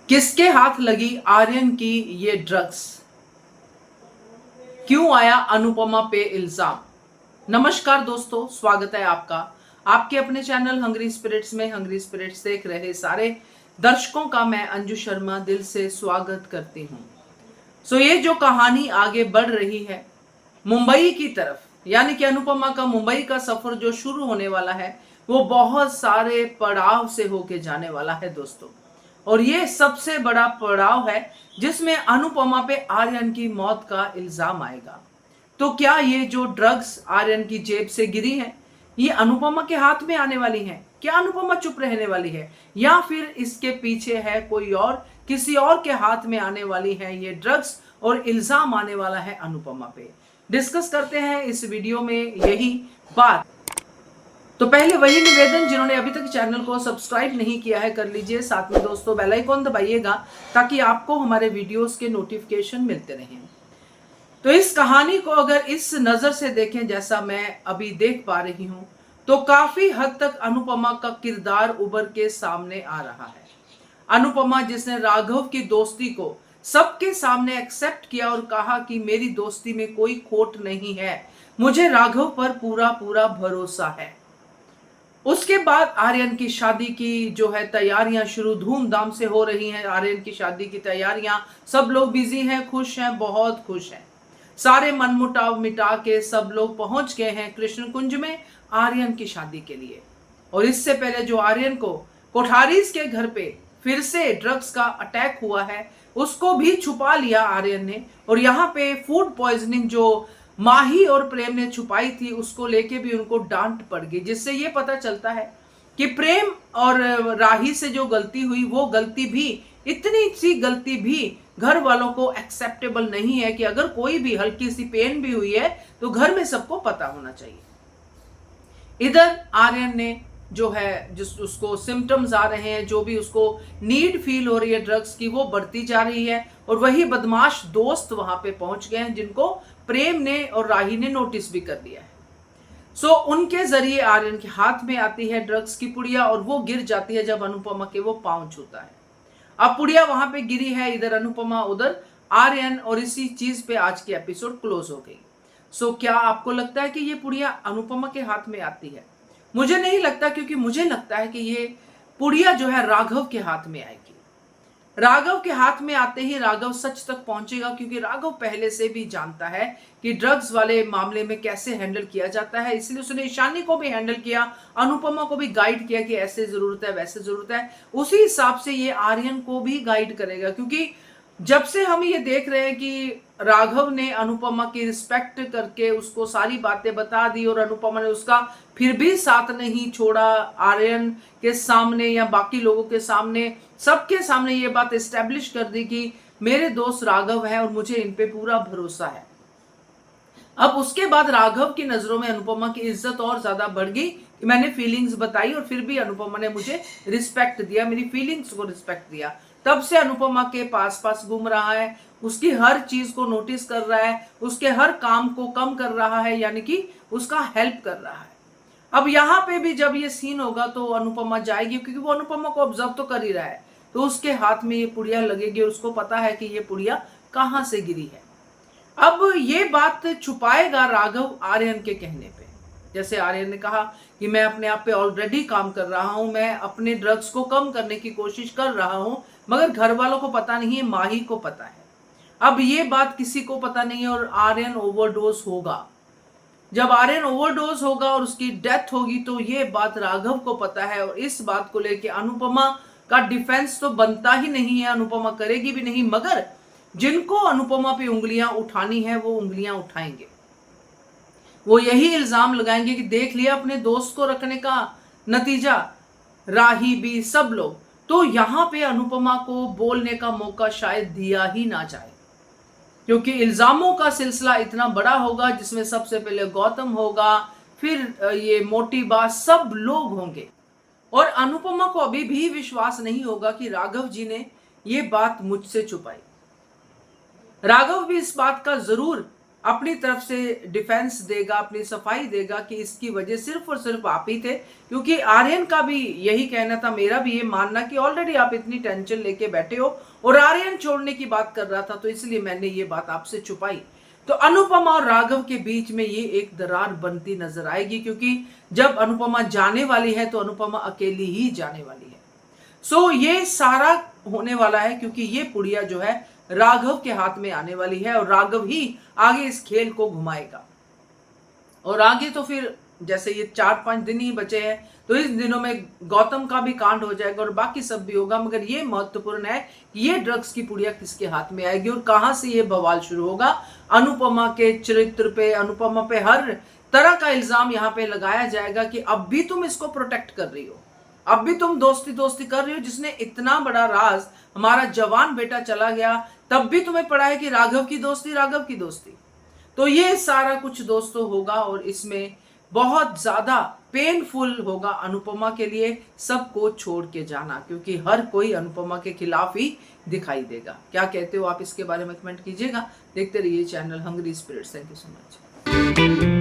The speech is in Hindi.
किसके हाथ लगी आर्यन की ये ड्रग्स? क्यों आया अनुपमा पे इल्जाम? नमस्कार दोस्तों, स्वागत है आपका आपके अपने चैनल हंग्री स्पिरिट्स में। हंग्री स्पिरिट्स देख रहे सारे दर्शकों का मैं अंजू शर्मा दिल से स्वागत करती हूँ। ये जो कहानी आगे बढ़ रही है मुंबई की तरफ, यानी कि अनुपमा का मुंबई का सफर जो शुरू होने वाला है वो बहुत सारे पड़ाव से होके जाने वाला है दोस्तों। और ये सबसे बड़ा पड़ाव है जिसमें अनुपमा पे आर्यन की मौत का इल्जाम आएगा। तो क्या ये जो ड्रग्स आर्यन की जेब से गिरी हैं ये अनुपमा के हाथ में आने वाली हैं? क्या अनुपमा चुप रहने वाली है या फिर इसके पीछे है कोई और, किसी और के हाथ में आने वाली है ये ड्रग्स और इल्जाम आने वाला है अनुपमा पे? डिस्कस करते हैं इस वीडियो में यही बात। तो पहले वही निवेदन, जिन्होंने अभी तक चैनल को सब्सक्राइब नहीं किया है कर लीजिए, साथ में दोस्तों बेल आइकॉन दबाइएगा ताकि आपको हमारे वीडियोस के नोटिफिकेशन मिलते रहें। तो इस कहानी को अगर इस नजर से देखें जैसा मैं अभी देख पा रही हूं तो काफी हद तक अनुपमा का किरदार उभर के सामने आ रहा है। अनुपमा जिसने राघव की दोस्ती को सबके सामने एक्सेप्ट किया और कहा कि मेरी दोस्ती में कोई खोट नहीं है, मुझे राघव पर पूरा पूरा भरोसा है। उसके बाद आर्यन की शादी की जो है तैयारियां शुरू धूमधाम से हो रही हैं। आर्यन की शादी की तैयारियां, सब लोग बिजी हैं, खुश हैं, बहुत खुश हैं। सारे मनमुटाव मिटा के सब लोग पहुंच गए हैं कृष्ण कुंज में आर्यन की शादी के लिए। और इससे पहले जो आर्यन को कोठारीज के घर पे फिर से ड्रग्स का अटैक हुआ है उसको भी छुपा लिया आर्यन ने। और यहाँ पे फूड पॉइजनिंग जो माही और प्रेम ने छुपाई थी उसको लेके भी उनको डांट पड़ गई, जिससे ये पता चलता है कि प्रेम और राही से जो गलती हुई वो गलती भी, इतनी सी गलती भी घर वालों को एक्सेप्टेबल नहीं है कि अगर कोई भी हल्की सी पेन भी हुई है तो घर में सबको पता होना चाहिए। इधर आर्यन ने जो है जिस उसको सिम्टम्स आ रहे हैं, जो भी उसको नीड फील हो रही है ड्रग्स की वो बढ़ती जा रही है। और वही बदमाश दोस्त वहां पे पहुंच गए हैं जिनको प्रेम ने और राही ने नोटिस भी कर लिया है। उनके जरिए आर्यन के हाथ में आती है ड्रग्स की पुड़िया और वो गिर जाती है जब अनुपमा के वो पांव छूता है। अब पुड़िया वहां पे गिरी है, इधर अनुपमा उधर आर्यन, और इसी चीज पे आज की एपिसोड क्लोज हो गई। क्या आपको लगता है कि ये पुड़िया अनुपमा के हाथ में आती है? मुझे नहीं लगता, क्योंकि मुझे लगता है कि ये पुड़िया जो है राघव के हाथ में आएगी। राघव के हाथ में आते ही राघव सच तक पहुंचेगा, क्योंकि राघव पहले से भी जानता है कि ड्रग्स वाले मामले में कैसे हैंडल किया जाता है, इसलिए उसने ईशानी को भी हैंडल किया, अनुपमा को भी गाइड किया कि ऐसे जरूरत है वैसे जरूरत है। उसी हिसाब से ये आर्यन को भी गाइड करेगा, क्योंकि जब से हम ये देख रहे हैं कि राघव ने अनुपमा की रिस्पेक्ट करके उसको सारी बातें बता दी और अनुपमा ने उसका फिर भी साथ नहीं छोड़ा, आर्यन के सामने या बाकी लोगों के सामने, सबके सामने ये बात एस्टेब्लिश कर दी कि मेरे दोस्त राघव है और मुझे इन पे पूरा भरोसा है। अब उसके बाद राघव की नजरों में अनुपमा की इज्जत और ज्यादा बढ़ गई कि मैंने फीलिंग्स बताई और फिर भी अनुपमा ने मुझे रिस्पेक्ट दिया, मेरी फीलिंग्स को रिस्पेक्ट दिया। तब से अनुपमा के पास पास घूम रहा है, उसकी हर चीज को नोटिस कर रहा है, उसके हर काम को कम कर रहा है, यानी कि उसका हेल्प कर रहा है। अब यहाँ पे भी जब ये सीन होगा तो अनुपमा जाएगी, क्योंकि वो अनुपमा को ऑब्जर्व तो कर ही रहा है, तो उसके हाथ में ये पुड़िया लगेगी और उसको पता है कि ये पुड़िया कहाँ से गिरी है। अब ये बात छुपाएगा राघव आर्यन के कहने पे। जैसे आर्यन ने कहा कि मैं अपने आप पे ऑलरेडी काम कर रहा हूं, मैं अपने ड्रग्स को कम करने की कोशिश कर रहा हूं, मगर घर वालों को पता नहीं है, माही को पता है। अब ये बात किसी को पता नहीं है और आर्यन ओवरडोज होगा। जब आर्यन ओवरडोज होगा और उसकी डेथ होगी तो ये बात राघव को पता है, और इस बात को लेके अनुपमा का डिफेंस तो बनता ही नहीं है, अनुपमा करेगी भी नहीं, मगर जिनको अनुपमा पे उंगलियां उठानी है वो उंगलियां उठाएंगे। वो यही इल्जाम लगाएंगे कि देख लिया अपने दोस्त को रखने का नतीजा, राही भी सब लोग। तो यहां पे अनुपमा को बोलने का मौका शायद दिया ही ना जाए, क्योंकि इल्जामों का सिलसिला इतना बड़ा होगा जिसमें सबसे पहले गौतम होगा, फिर ये मोटी बात, सब लोग होंगे। और अनुपमा को अभी भी विश्वास नहीं होगा कि राघव जी ने ये बात मुझसे छुपाई। राघव भी इस बात का जरूर अपनी तरफ से डिफेंस देगा, अपनी सफाई देगा कि इसकी वजह सिर्फ और सिर्फ आप ही थे। क्योंकि आर्यन का भी यही कहना था, मेरा भी ये मानना कि ऑलरेडी आप इतनी टेंशन लेके बैठे हो और आर्यन छोड़ने की बात कर रहा था, तो इसलिए मैंने ये बात आपसे छुपाई। तो अनुपमा और राघव के बीच में ये एक दरार बनती नजर आएगी, क्योंकि जब अनुपमा जाने वाली है तो अनुपमा अकेली ही जाने वाली है। सो ये सारा होने वाला है क्योंकि ये पुड़िया जो है राघव के हाथ में आने वाली है और राघव ही आगे इस खेल को घुमाएगा। और आगे तो फिर जैसे ये 4-5 दिन ही बचे हैं, तो इस दिनों में गौतम का भी कांड हो जाएगा और बाकी सब भी होगा। मगर ये महत्वपूर्ण है कि ये ड्रग्स की पुड़िया किसके हाथ में आएगी और कहां से ये बवाल शुरू होगा। अनुपमा के चरित्र पे, अनुपमा पे हर तरह का इल्जाम यहाँ पे लगाया जाएगा कि अब भी तुम इसको प्रोटेक्ट कर रही हो, अब भी तुम दोस्ती दोस्ती कर रही हो, जिसने इतना बड़ा राज, हमारा जवान बेटा चला गया, तब भी तुम्हें पड़ा है कि राघव की दोस्ती, राघव की दोस्ती। तो ये सारा कुछ दोस्तों होगा और इसमें बहुत ज्यादा पेनफुल होगा अनुपमा के लिए सबको छोड़ के जाना, क्योंकि हर कोई अनुपमा के खिलाफ ही दिखाई देगा। क्या कहते हो आप इसके बारे में कमेंट कीजिएगा। देखते रहिए channel Hungry Spirits. Thank you so much.